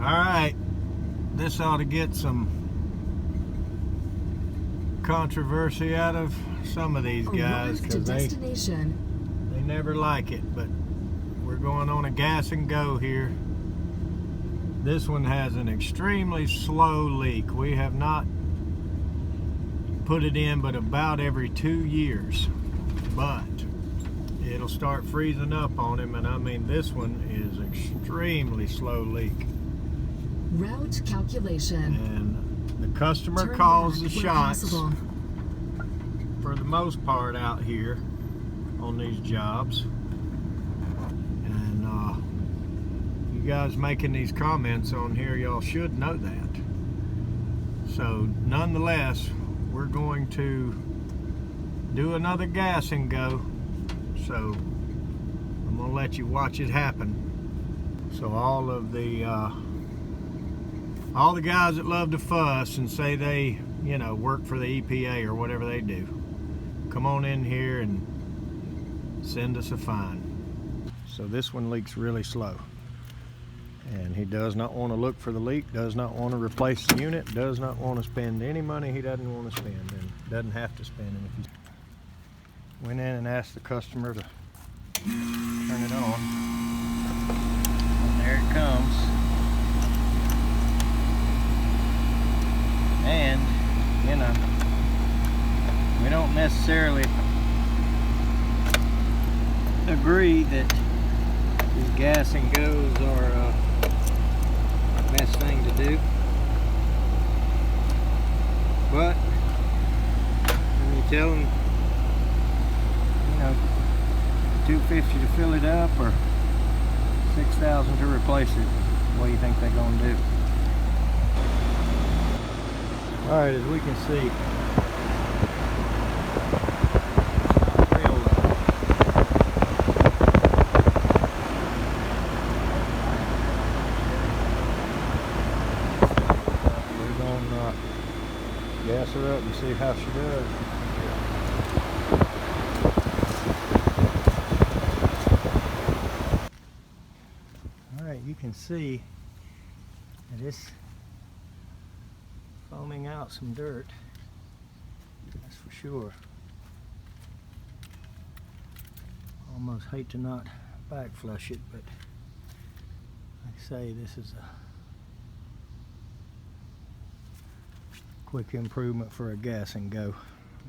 Alright, this ought to get some controversy out of some of these guys because they never like it, but we're going on a gas and go here. This one has an extremely slow leak. We have not put it in but about every 2 years, but it'll start freezing up on him, and I mean this one is extremely slow leak. Route calculation. And the customer calls the shots for the most part out here on these jobs. And you guys making these comments on here, y'all should know that. So nonetheless, we're going to do another gas and go. So I'm gonna let you watch it happen. So all the guys that love to fuss and say they, you know, work for the EPA or whatever they do, come on in here and send us a fine. So this one leaks really slow, and he does not want to look for the leak, does not want to replace the unit, does not want to spend any money he doesn't want to spend, and doesn't have to spend. And if he went in and asked the customer to turn it on, and there it comes. And, you know, we don't necessarily agree that these gas and goes are the best thing to do. But when you tell them, you know, $250 to fill it up or $6,000 to replace it, what do you think they're gonna do? Alright, as we can see, we're going to gas her up and see how she does. Alright, you can see that it's foaming out some dirt, that's for sure. Almost hate to not back flush it, but like I say, this is a quick improvement for a gas and go.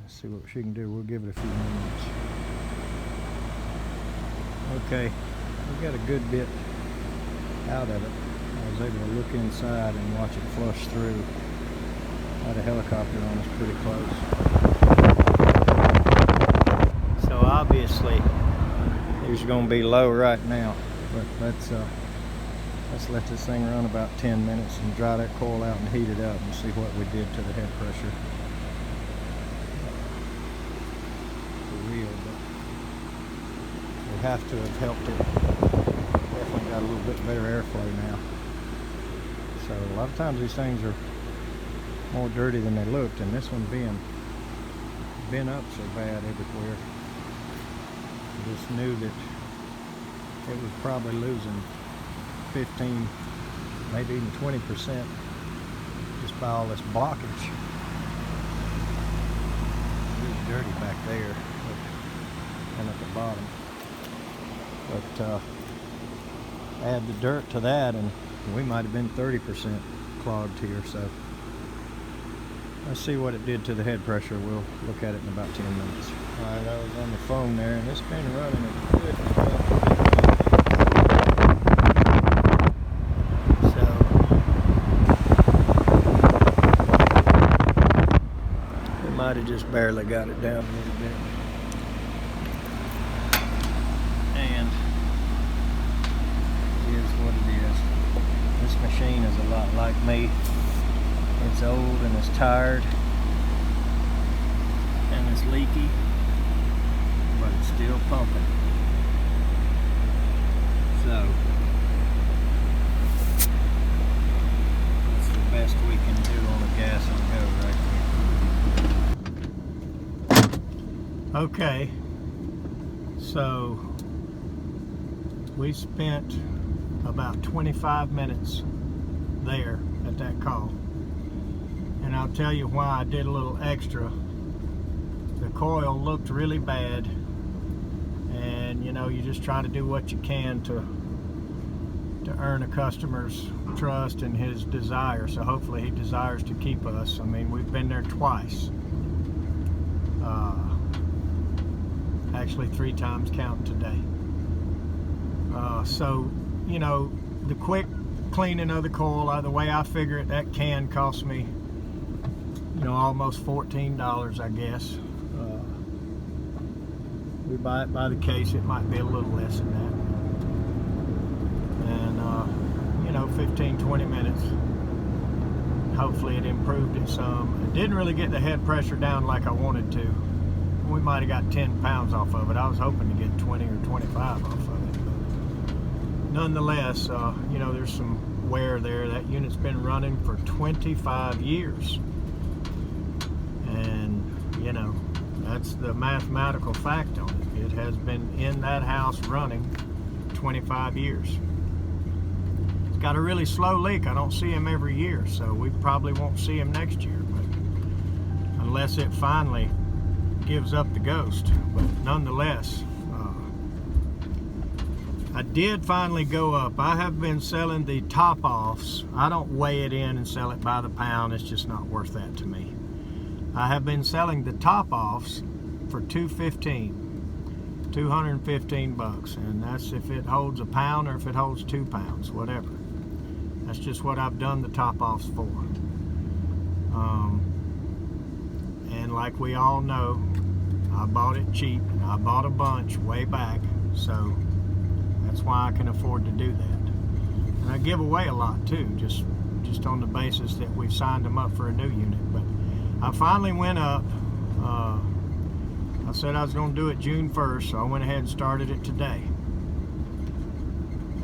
Let's see what she can do. We'll give it a few minutes. Okay, we got a good bit out of it. I was able to look inside and watch it flush through. Had a helicopter on us pretty close. So obviously it's going to be low right now, but let's let this thing run about 10 minutes and dry that coil out and heat it up and see what we did to the head pressure. For real, but we have to have helped it. Definitely got a little bit better airflow now. So a lot of times these things are more dirty than they looked, and this one being bent up so bad everywhere, I just knew that it was probably losing 15, maybe even 20% just by all this blockage. Really dirty back there and at the bottom, but add the dirt to that and we might have been 30% clogged here. So let's see what it did to the head pressure. We'll look at it in about 10 minutes. Alright, I was on the phone there, and it's been running a good so we might have just barely got it down a little bit. And here's what it is. This machine is a lot like me. It's old and it's tired and it's leaky, but it's still pumping. So that's the best we can do on a gas and go right here. Okay, so we spent about 25 minutes there at that call. And I'll tell you why I did a little extra. The coil looked really bad, and you know, you just try to do what you can to earn a customer's trust and his desire. So hopefully he desires to keep us. I mean, we've been there twice. Actually 3 times count today. So, you know, the quick cleaning of the coil, the way I figure it, that can cost me, you know, almost $14, I guess. We buy it by the case, it might be a little less than that. And, you know, 15-20 minutes. Hopefully it improved it some. It didn't really get the head pressure down like I wanted to. We might have got 10 pounds off of it. I was hoping to get 20 or 25 off of it. But nonetheless, you know, there's some wear there. That unit's been running for 25 years. And, you know, that's the mathematical fact on it. It has been in that house running 25 years. It's got a really slow leak. I don't see him every year, so we probably won't see him next year. But unless it finally gives up the ghost. But nonetheless, I did finally go up. I have been selling the top offs. I don't weigh it in and sell it by the pound. It's just not worth that to me. I have been selling the top offs for $215 bucks, and that's if it holds a pound or if it holds 2 pounds, whatever. That's just what I've done the top offs for. And like we all know, I bought it cheap, and I bought a bunch way back, so that's why I can afford to do that. And I give away a lot too, just on the basis that we've signed them up for a new unit. But I finally went up. I said I was going to do it June 1st, so I went ahead and started it today.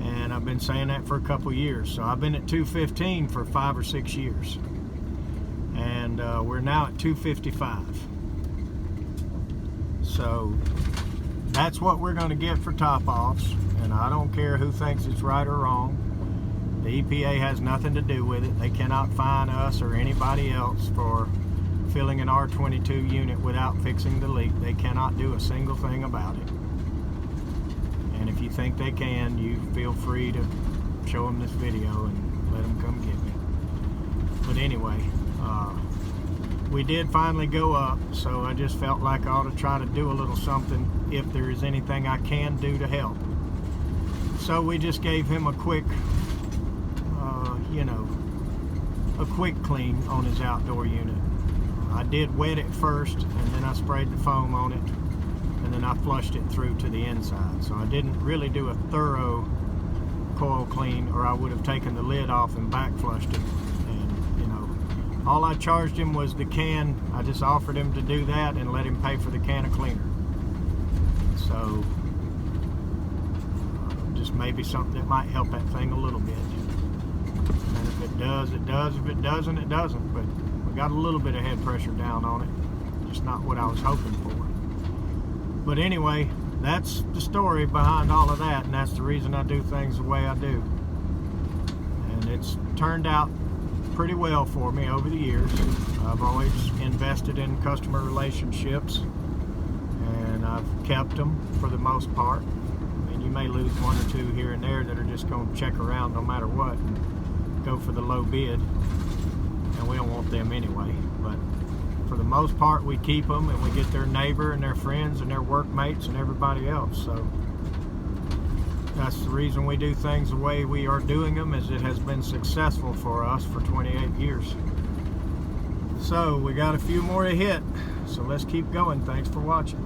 And I've been saying that for a couple years. So I've been at 215 for 5 or 6 years. And we're now at 255. So that's what we're going to get for top offs. And I don't care who thinks it's right or wrong. The EPA has nothing to do with it. They cannot fine us or anybody else for filling an R22 unit without fixing the leak. They cannot do a single thing about it. And if you think they can, you feel free to show them this video and let them come get me. But anyway, we did finally go up, so I just felt like I ought to try to do a little something if there is anything I can do to help. So we just gave him a quick, you know, a quick clean on his outdoor unit. I did wet it first, and then I sprayed the foam on it, and then I flushed it through to the inside. So I didn't really do a thorough coil clean, or I would have taken the lid off and back flushed it. And, you know, all I charged him was the can. I just offered him to do that and let him pay for the can of cleaner. So just maybe something that might help that thing a little bit. And if it does, it does. If it doesn't, it doesn't. But we got a little bit of head pressure down on it. Just not what I was hoping for. But anyway, that's the story behind all of that, and that's the reason I do things the way I do. And it's turned out pretty well for me over the years. I've always invested in customer relationships, and I've kept them for the most part. I mean, you may lose 1 or 2 here and there that are just going to check around no matter what and go for the low bid, and we don't want them anyway. But for the most part, we keep them, and we get their neighbor and their friends and their workmates and everybody else. So that's the reason we do things the way we are doing them, is it has been successful for us for 28 years. So we got a few more to hit, so let's keep going. Thanks for watching.